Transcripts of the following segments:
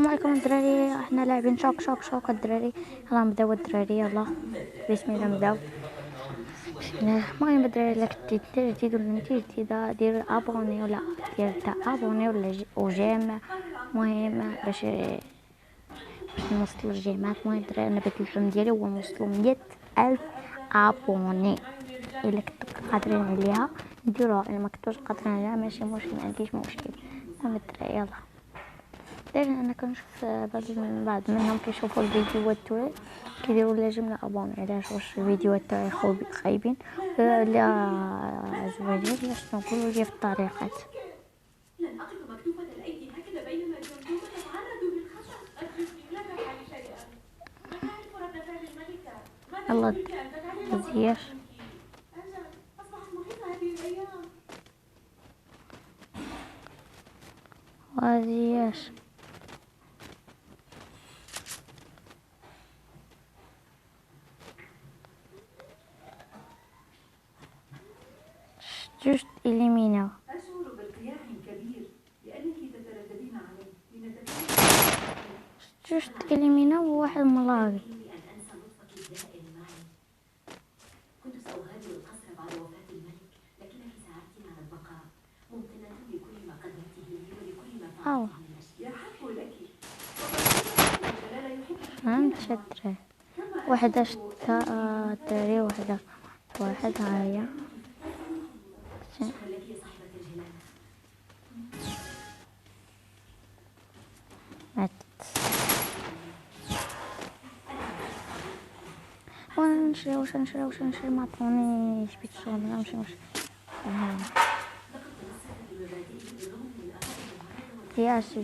عليكم الدراري، احنا لاعبين شوك شوك شوك الدراري. يلا نبداو الدراري، يلا بسم الله نبداو. المهم الدراري، الا كنتي جديد ولا انتي جديده دير ابوني ولا دير تا ابوني ولا وجيم. المهم باش نوصلوا الجيمات. المهم الدراري، انا بغيت الحلم ديالي هو نوصلوا 100,000 ابوني. الا كنتو قادرين عليها نديروها، الا ما كنتوش قادرين عليها ماشي مشكل، ما عنديش مشكل. المهم الدراري يلا. دايما انا كنشوف بعض منهم كيشوفوا الفيديوهات تاعي كيديروا لي جمله ابوني. علاش؟ واش الفيديوهات تاعي خايبين ولا زوينين؟ باش نقولوا لي في الطريقات. لن أقف مكتوفة الأيدي هكذا بينما الجمجمة تتعرض للخطأ. أدركني لا تفعلي شيئا. أنا أعرف رد فعل الملكة. ماذا يلا يمكنك أن تفعلي لو مزيار أجل أصبحت مخيفة هذه الأيام. وزياش جوست إليمينا. أشعر بارتياح كبير لأنك تترددين علي لنتكلم. جوست إليمينا وواحد ملاقي. أن أنسى لطفك الدائم معي. كنت سأغادر القصر بعد وفاة الملك، لكنك ساعدتني على البقاء. ممتنة لكل ما قدمته لي ولكل ما فعلته من أجلي. يحق لك. جلال يحبك. فهمت شتري واحدة شتا دري واحد هايا شكرا لك يا صاحبة الجلالة. مات. واش نشري ما عطونيش بيت الشغل. نمشي ياش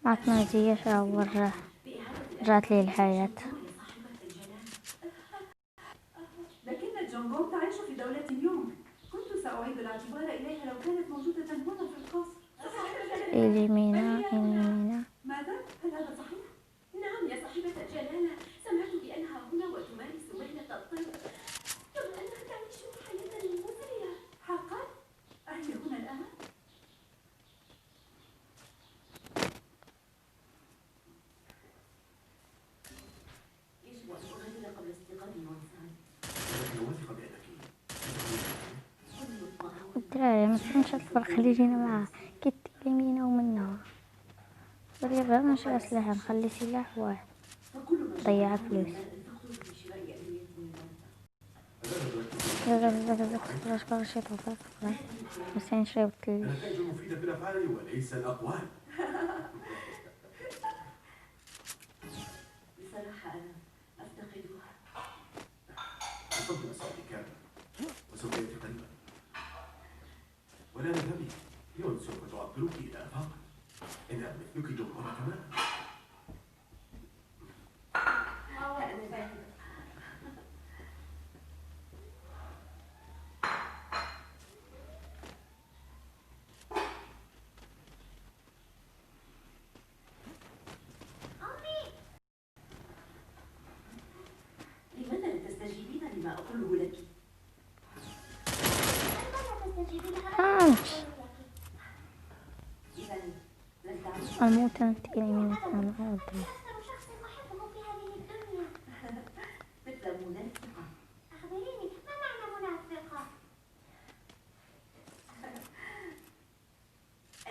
ما عطنيش. هو رجعت لي الحياة. لكن الجونغونغ تعيش في دولة يونغ. كنت سأعيد الاعتبار إليها لو كانت موجودة هنا في القصر. إليمينا. ماذا؟ هل هذا صحيح؟ نعم يا صاحبة الجلالة، سمعت بأنها هنا وتمارس مهنة الطب، رغم أنها تعيش حياة مزرية. حقا؟ أهي هنا الآن؟ يجب أن أغادر قبل استيقاظ وانسان. الدراري ما تفهمش الفرق اللي جينا معاه. كي إليمينا ومنها ولي بقى ماشي أسلحة، نخلي سلاح واحد ضيع فلوس. خلاص كل شيء طبق بس نشري وتلي. النتائج المفيدة في الأفعال وليس الأقوال. بصراحة أنا أفتقدها. أفضل سألي كامل وسوف يأتي قريبا. ولا نذهبي يون سوف تعطلك إلى آفاق. إنها مثلك جمهورة تماما. أنا ذاهبة. لماذا لا تستجيبين لما أقوله لك؟ فهمت. إذا لن تعيش. الموت أنت إليمينا أنا أودي. أكثر شخص أحبه في هذه الدنيا. مثل منافقة. أخبريني ما معنى منافقة؟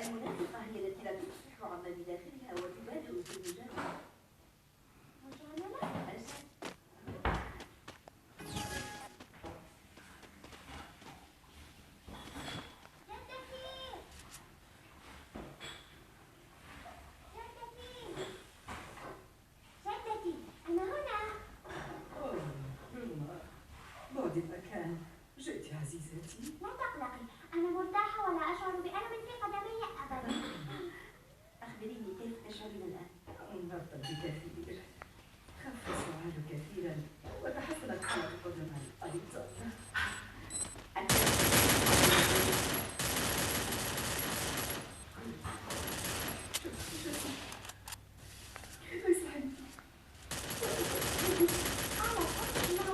المنافقة هي التي لا تصلح عما بداخلها وتبالغ في المجاملة. مجاملة؟ جدتي أنا هنا. روما، بعد المكان. جئت عزيزتي. لا تقلقي، أنا مرتاحة ولا أشعر بألم في قدمي أبدا. أخبريني كيف تشعرين الآن؟ أفضل بكثير. خف السعال كثيرا وتحسنت حالة قدمي أيضا. كيف سعيت؟ أعلم أنها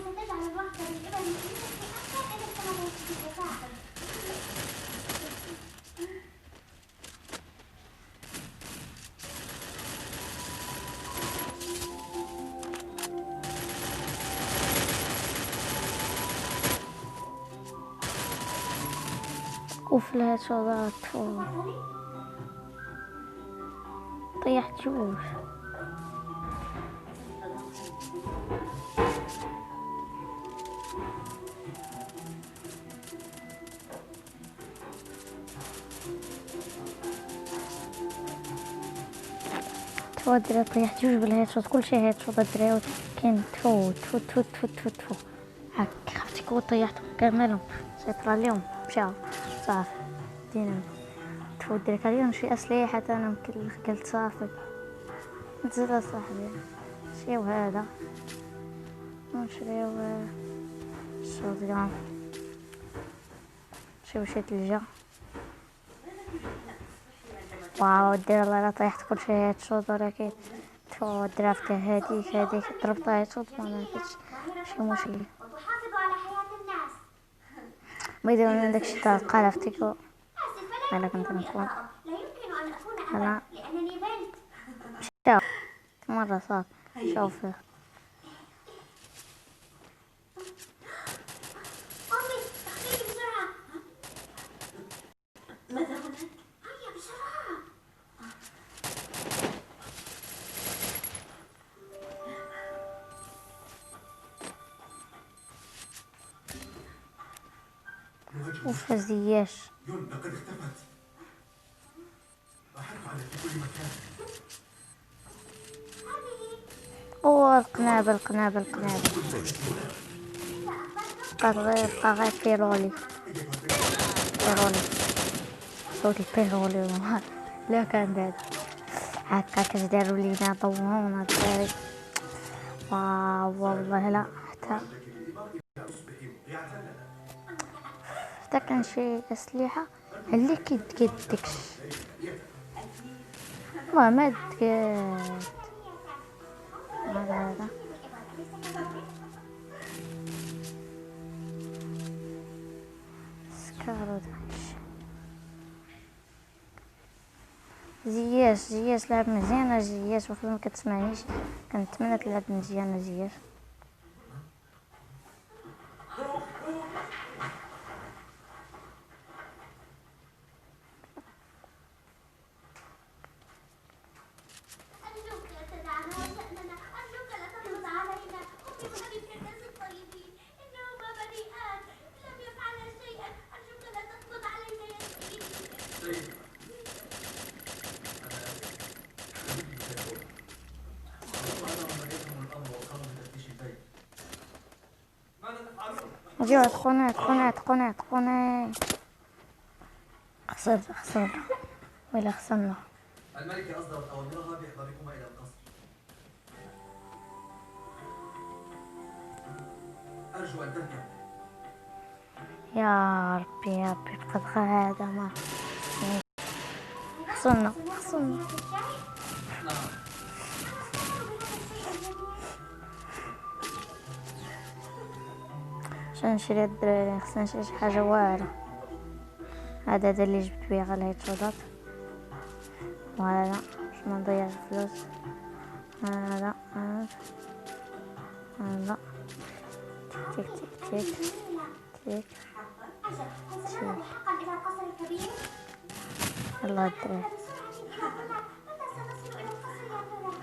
وفي الهشوضات طيحت جوج. الدراري طيحت جوج بالهيدشوت، كلشي هيدشوت الدراري كاين تفو تفو تفو تفو تفو تفو هاك خفتي كون طيحتهم كاملهم سيطرة عليهم مشاو صافي دينا تفو الدراري كان اليوم شي أسلحة أنا قلت صافي نزل أصاحبي نشريو هذا ونشريو الشوطيون نشريو شي تلجة. واو الدراري الله لا طيحت كلشي هيدشوت ولكن تفو الدرافت هاديك ضربتها هيدشوت مكانش شي مشكل. وتحافظ على حياة الناس. ما يديروا لنا داكشي تاع قلفتيكو انا كنت نكون لا يمكن أن أكون أبا لأنني بنت. شوف مرة صافي شوف أمي اختفي بسرعة. ماذا هناك؟ هيا بسرعة. وفزياش يون لقد اختفت. أحرق على في كل مكان. القنابل بقى غير بيرولي صوت البيرولي لا كان بعد هكا كاش داروا لينا ضوونا الدراري. واو والله لا حتى كان شي أسلحة اللي كدكش ما تقاد هذا سكارو زياش لعب مزيانة زياش وفي ما كتسمعنيش كنتمنى تلعب مزيانة زياش. أرجوك لا تدعنا وشأننا. أرجوك لا تضغط علينا. أمي وأبي من الناس الطيبين. إنهما بريئان لم يفعلا شيئا. أرجوك لا تقبض علينا يا سيدي. وجوه تقوني خسرنا ولا خسرنا. الملكة أصدرت أوامرها بإحضاركما إلى القصر. أرجو أن تركب. يا ربي بقد هذا ما خسرنا نعم. عشان نشري الدراري خصنا نشري شي حاجة واعرة. هذا اللي جبت بيه غير الهيدشوطات وهذا باش ما نضيعش الفلوس. هذا تيك سنذهب حقا إلى القصر الكبير. يلا الدراري بسرعة يا متى سنصل إلى القصر يا ترى؟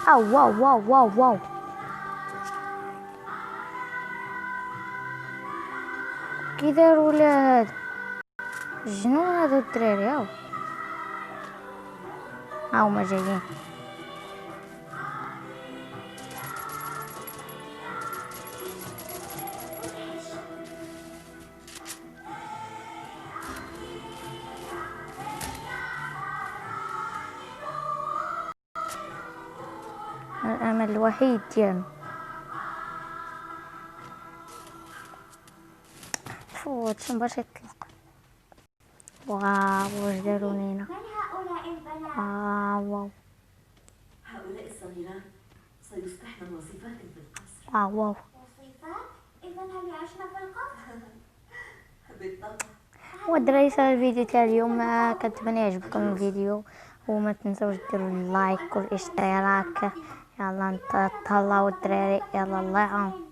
واو كي داروا ولا هذا جنون هذا الدراري هاهما جايين. الأمل الوحيد ديالنا فوت باش يطلق. واو واش داروا لينا. من هؤلاء البنات؟ واو هؤلاء الصغيران سيصبحن وصفات في القصر. واو وصفات؟ إذا هل يعشن في القصر؟ بالطبع. والدراري صار الفيديو تاع اليوم كنتمنى يعجبكم الفيديو وما تنسوش ديروا اللايك والاشتراك يلا انت تهلاو الدراري، يلا الله يعاون.